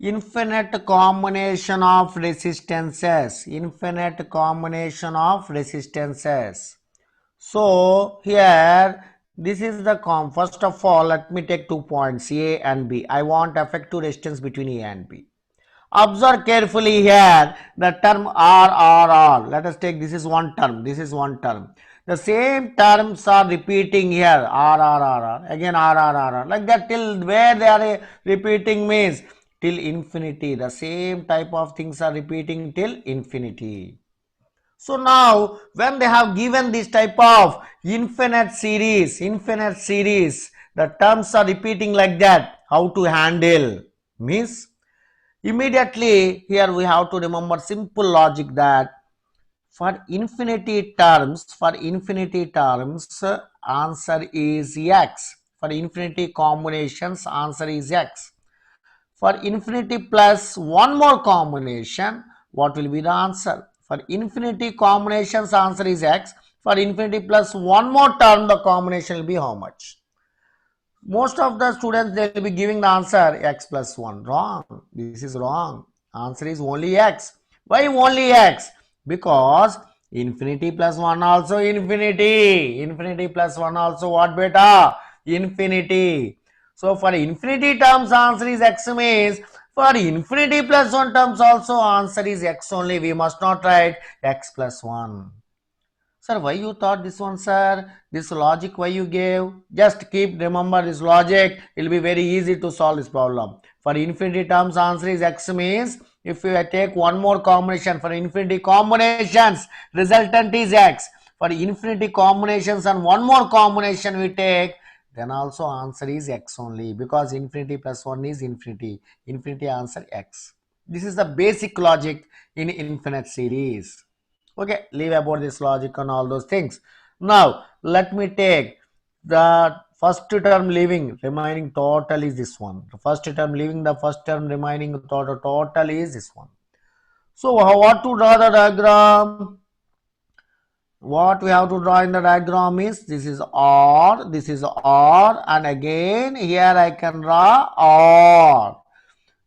Infinite combination of resistances. Infinite combination of resistances. So here this is the first of all let me take 2 points A and B. I want effective resistance between A and B. Observe carefully here the term R. Let us take this is one term. This is one term. The same terms are repeating here R. Again R. Like that till where they are repeating means till infinity. The same type of things are repeating till infinity. So now when they have given this type of infinite series, the terms are repeating like that. How to handle means immediately here we have to remember simple logic that for infinity terms, answer is x. For infinity combinations, answer is x. For infinity plus one more combination, what will be the answer? For infinity combinations, answer is x. For infinity plus one more term, the combination will be how much? Most of the students, they will be giving the answer x plus 1. Wrong. This is wrong. Answer is only x. Why only x? Because infinity plus 1 also infinity. Infinity plus 1 also what beta? Infinity. So for infinity terms answer is x means for infinity plus 1 terms also answer is x only. We must not write x plus 1. Sir, why you thought this one, sir? This logic why you gave? Just keep remember this logic. It will be very easy to solve this problem. For infinity terms, answer is x means if you take one more combination for infinity combinations, resultant is x. For infinity combinations and one more combination we take, then also answer is x only because infinity plus 1 is infinity. Infinity answer x. This is the basic logic in infinite series. Okay, leave about this logic and all those things. Now let me take the first term leaving remaining total is this one. The first term leaving the first term remaining total is this one. So what to draw the diagram? What we have to draw in the diagram is this is R, and again here I can draw R.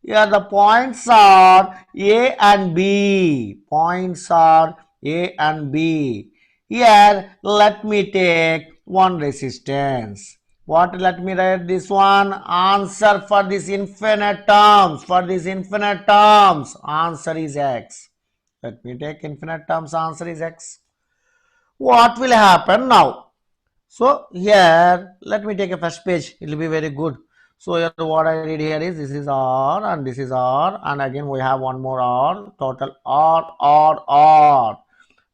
Here the points are A and B. Points are A and B. Here let me take one resistance. What let me write this one? Answer for this infinite terms. For this infinite terms, answer is X. Let me take infinite terms, answer is X. What will happen now? So here let me take a first page, it will be very good. So here what I did here is this is R and this is R, and again we have one more R, total R,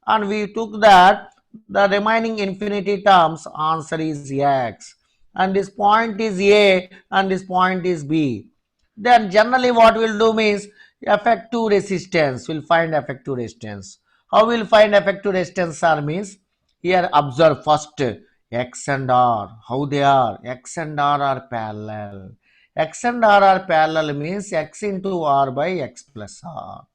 and we took that the remaining infinity terms answer is X, and this point is A and this point is B. Then generally what we'll do means effective resistance, we'll find effective resistance. How we'll find effective resistance are means here observe first X and R, how they are? X and R are parallel. X and R are parallel means X into R by X plus R.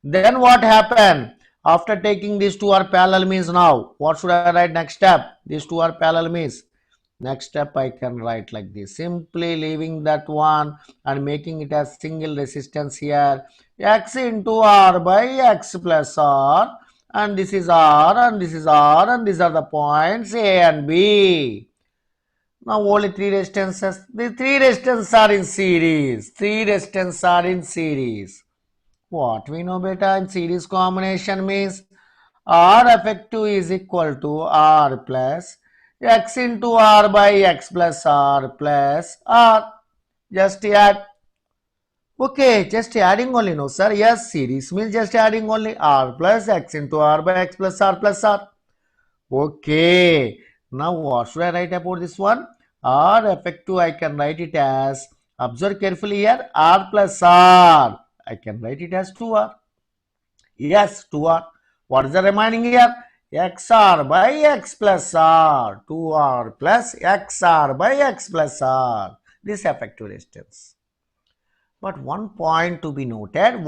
Then what happened? After taking these two are parallel means now, what should I write next step? These two are parallel means next step I can write like this. Simply leaving that one and making it as single resistance here. X into R by X plus R, and this is R and this is R, and these are the points A and B. Now only three resistances. The three resistances are in series. Three resistances are in series. What we know beta in series combination means R effective is equal to R plus X into R by X plus R plus R. Just add. Okay, just adding only, no sir. Yes, series means just adding only R plus X into R by X plus R plus R. Okay, now what should I write about this one? R effective, I can write it as, observe carefully here, R plus R. I can write it as 2R. Yes, 2R. What is the remaining here? XR by X plus R. 2R plus XR by X plus R. This effective resistance. But one point to be noted,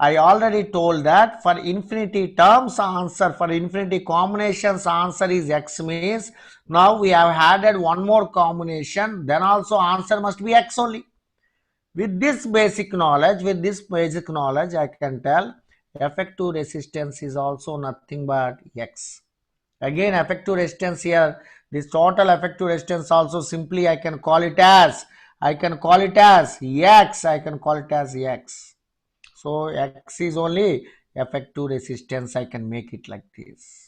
I already told that for infinity terms answer, for infinity combinations answer is X means, now we have added one more combination, then also answer must be X only. With this basic knowledge, I can tell effective resistance is also nothing but X. Again, effective resistance here, this total effective resistance also simply I can call it as X. I can call it as X. So X is only effective resistance. I can make it like this.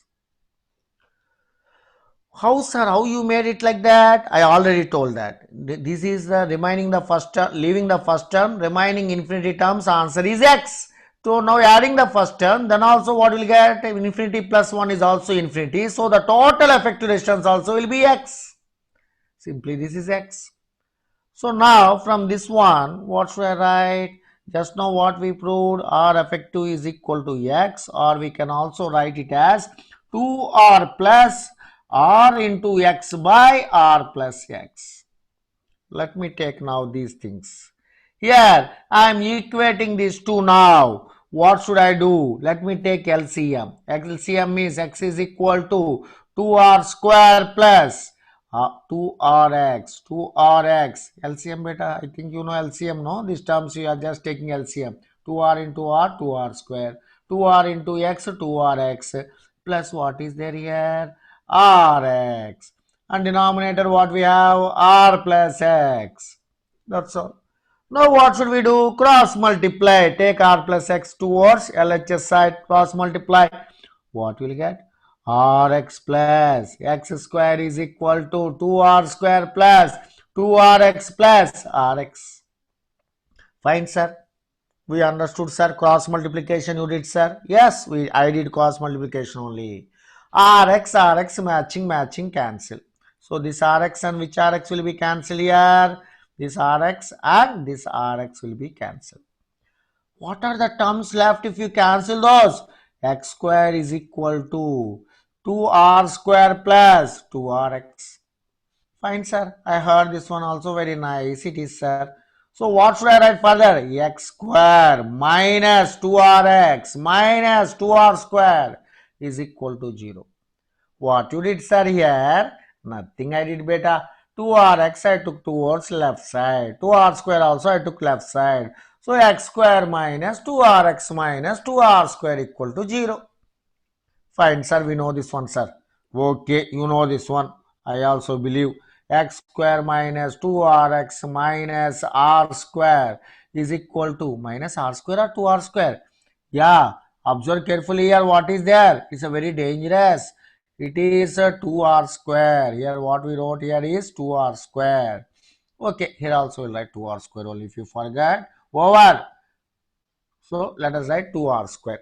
How, sir? How you made it like that? I already told that. This is the remaining the first term, leaving the first term, remaining infinity terms. Answer is X. So now adding the first term, then also what will get? Infinity plus 1 is also infinity. So the total effective resistance also will be X. Simply this is X. So now from this one, what should I write? Just now what we proved, R effective is equal to X, or we can also write it as 2R plus R into X by R plus X. Let me take now these things. Here I am equating these two now. What should I do? Let me take LCM. LCM is X is equal to 2R square plus 2RX. 2RX. LCM beta, I think you know LCM, no? These terms you are just taking LCM. 2R into R, 2R square. 2R into X, 2RX. Plus what is there here? RX. And denominator what we have? R plus X. That's all. Now what should we do? Cross multiply. Take R plus X towards LHS side. Cross multiply. What will get? Rx plus X square is equal to 2R square plus 2RX plus RX. Fine, sir. We understood, sir. Cross multiplication you did, sir. Yes, I did cross multiplication only. RX matching cancel. So this RX and which RX will be cancelled here? This RX and this RX will be cancelled. What are the terms left if you cancel those? X square is equal to 2R square plus 2RX. Fine, sir. I heard this one also very nice. It is, sir. So what should I write further? X square minus 2RX minus 2R square is equal to 0. What you did, sir, here? Nothing I did, beta. 2RX I took towards left side. 2R square also I took left side. So X square minus 2RX minus 2R square equal to 0. Fine, sir. We know this one, sir. Okay, you know this one. I also believe X square minus 2RX minus R square is equal to minus R square or 2R square. Yeah, observe carefully here what is there. It's a very dangerous. It is a 2R square. Here what we wrote here is 2R square. Okay, here also we'll write 2R square only if you forget. Over. So let us write 2R square.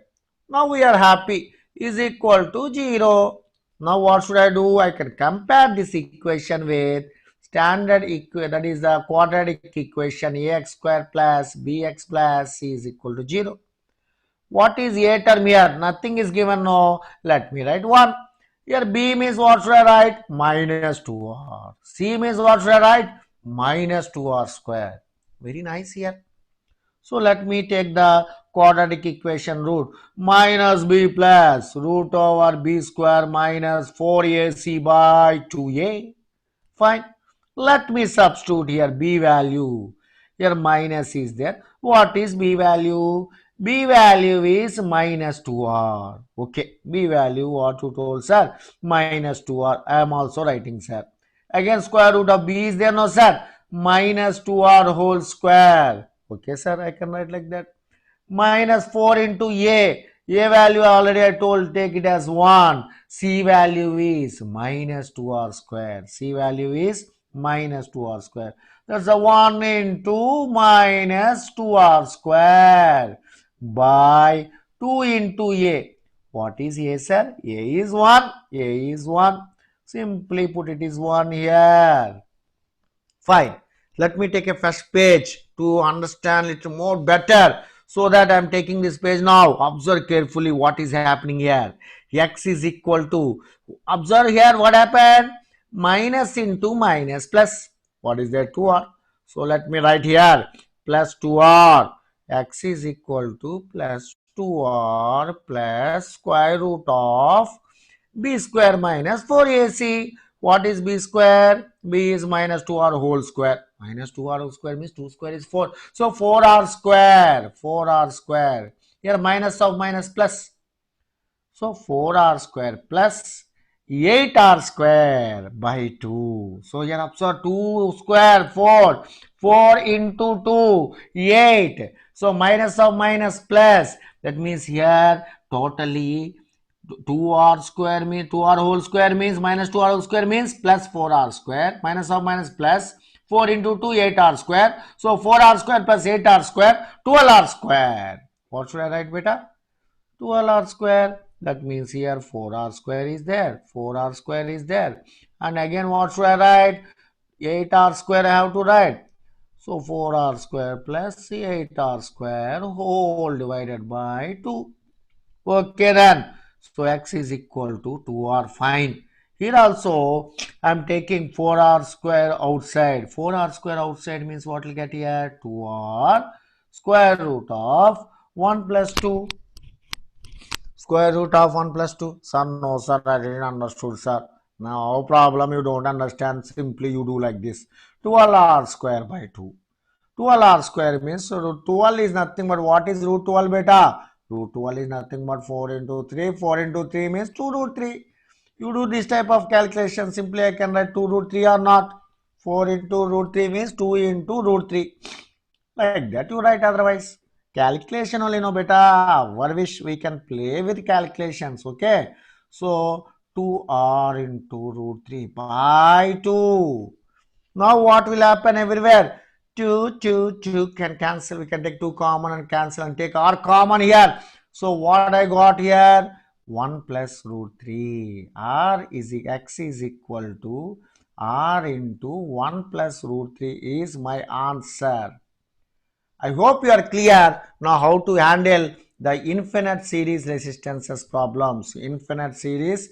Now we are happy is equal to 0. Now what should I do? I can compare this equation with standard equation, that is the quadratic equation ax square plus bx plus c is equal to 0. What is a term here? Nothing is given, no. Let me write 1. Here b means what should I write? Minus 2r. C means what should I write? Minus 2r square. Very nice here. So let me take the quadratic equation root. Minus b plus root over b square minus 4ac by 2a. Fine. Let me substitute here b value. Here minus is there. What is b value? B value is minus 2r. Okay. B value what you told, sir? Minus 2r. I am also writing, sir. Again square root of b is there, no, sir? Minus 2r whole square. Okay, sir. I can write like that. Minus 4 into a. A value already I told, take it as 1. C value is minus 2r square. C value is minus 2r square. That's a 1 into minus 2r square by 2 into a. What is a, sir? A is 1. A is 1. Simply put it is 1 here. Fine. Let me take a first page to understand it more better. So that I am taking this page now. Observe carefully what is happening here. X is equal to, observe here what happened? Minus into minus plus. What is there? 2r. So let me write here plus 2r. X is equal to plus 2r plus square root of b square minus 4ac. What is b square? B is minus 2r whole square. Minus 2r square means 2 square is 4. So 4r square. 4r square. Here minus of minus plus. So 4r square plus 8r square by 2. So here observe 2 square 4. 4 into 2 8. So minus of minus plus. That means here totally 2r square means 2r whole square means minus 2r whole square means plus 4r square. Minus of minus plus 4 into 2 8r square. So 4r square plus 8r square 12r square. What should I write, beta? 12r square. That means here 4r square is there. 4r square is there. And again what should I write? 8r square I have to write. So 4r square plus 8r square whole divided by 2. Okay then. So x is equal to 2r. Fine. Here also I am taking 4r square outside. 4r square outside means what will get here? 2r square root of 1 plus 2. Square root of 1 plus 2. Sir, no sir, I didn't understood, sir. No problem, you don't understand. Simply you do like this. 12r square by 2. 12r square means root 12 is nothing but what is root 12, beta? Root 12 is nothing but 4 into 3. 4 into 3 means 2 root 3. You do this type of calculation. Simply I can write 2 root 3 or not. 4 into root 3 means 2 into root 3. Like that you write otherwise. Calculation only, no beta. Our wish we can play with calculations. Okay. So 2r into root 3 by 2. Now what will happen everywhere? 2 can cancel. We can take 2 common and cancel and take r common here. So what I got here? 1 plus root 3. X is equal to r into 1 plus root 3 is my answer. I hope you are clear now how to handle the infinite series resistances problems. Infinite series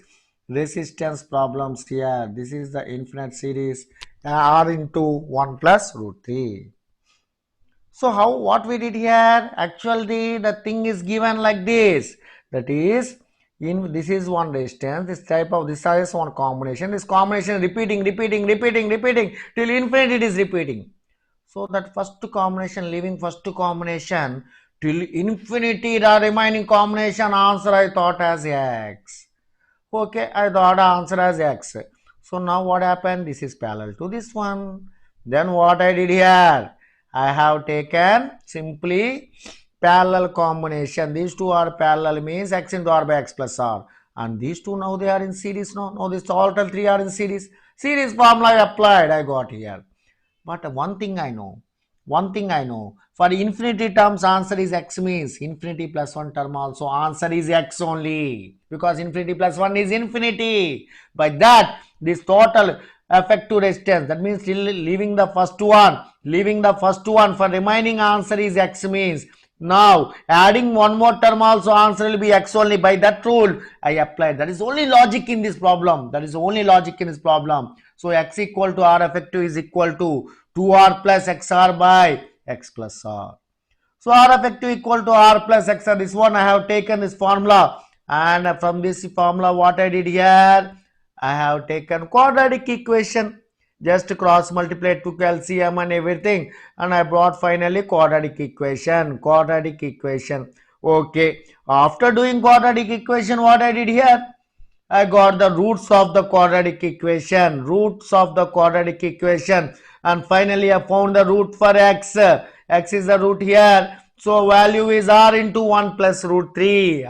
resistance problems here. This is the infinite series r into 1 plus root 3. So what we did here? Actually the thing is given like this. That is this is one resistance, this is one combination. This combination repeating till infinity it is repeating. So that first combination, leaving first combination till infinity, the remaining combination answer I thought as x. Okay, I thought answer as x. So now what happened? This is parallel to this one. Then what I did here? I have taken simply parallel combination. These two are parallel means x into r by x plus r. And these two now they are in series. No, this total three are in series. Series formula I applied, I got here. But one thing I know, for infinity terms answer is x means infinity plus 1 term also answer is x only, because infinity plus 1 is infinity. By that this total effective resistance, that means still leaving the first one for remaining answer is x means now adding one more term also answer will be x only. By that rule I applied. That is only logic in this problem. So x equal to r effective is equal to 2r plus xr by x plus r. So r effective equal to r plus xr. This one I have taken this formula, and from this formula what I did here, I have taken quadratic equation. Just cross multiply, took LCM and everything, and I brought finally quadratic equation. Okay. After doing quadratic equation, what I did here? I got the roots of the quadratic equation. And finally I found the root for x. X is the root here. So value is r into 1 plus root 3.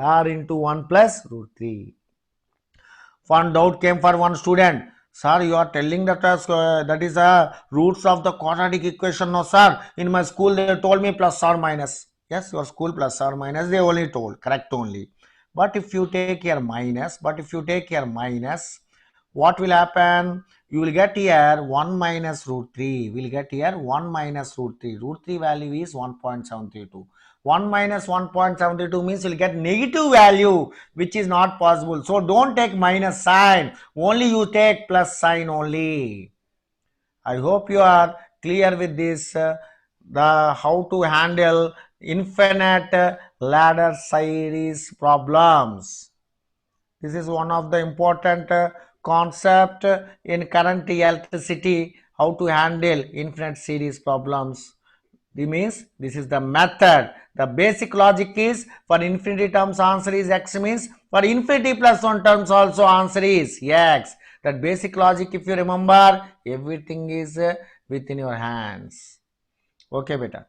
One doubt came for one student. Sir, you are telling that that is the roots of the quadratic equation. No, sir. In my school, they told me plus or minus. Yes, your school plus or minus, they only told. Correct only. But if you take here minus, what will happen? You will get here 1 minus root 3. Root 3 value is 1.732. 1 minus 1.72 means you will get negative value, which is not possible. So don't take minus sign. Only you take plus sign only. I hope you are clear with this. The how to handle infinite ladder series problems. This is one of the important concept in current electricity how to handle infinite series problems. This means this is the method. The basic logic is for infinity terms answer is x, means for infinity plus 1 terms also answer is x. That basic logic, if you remember, everything is within your hands. Okay beta.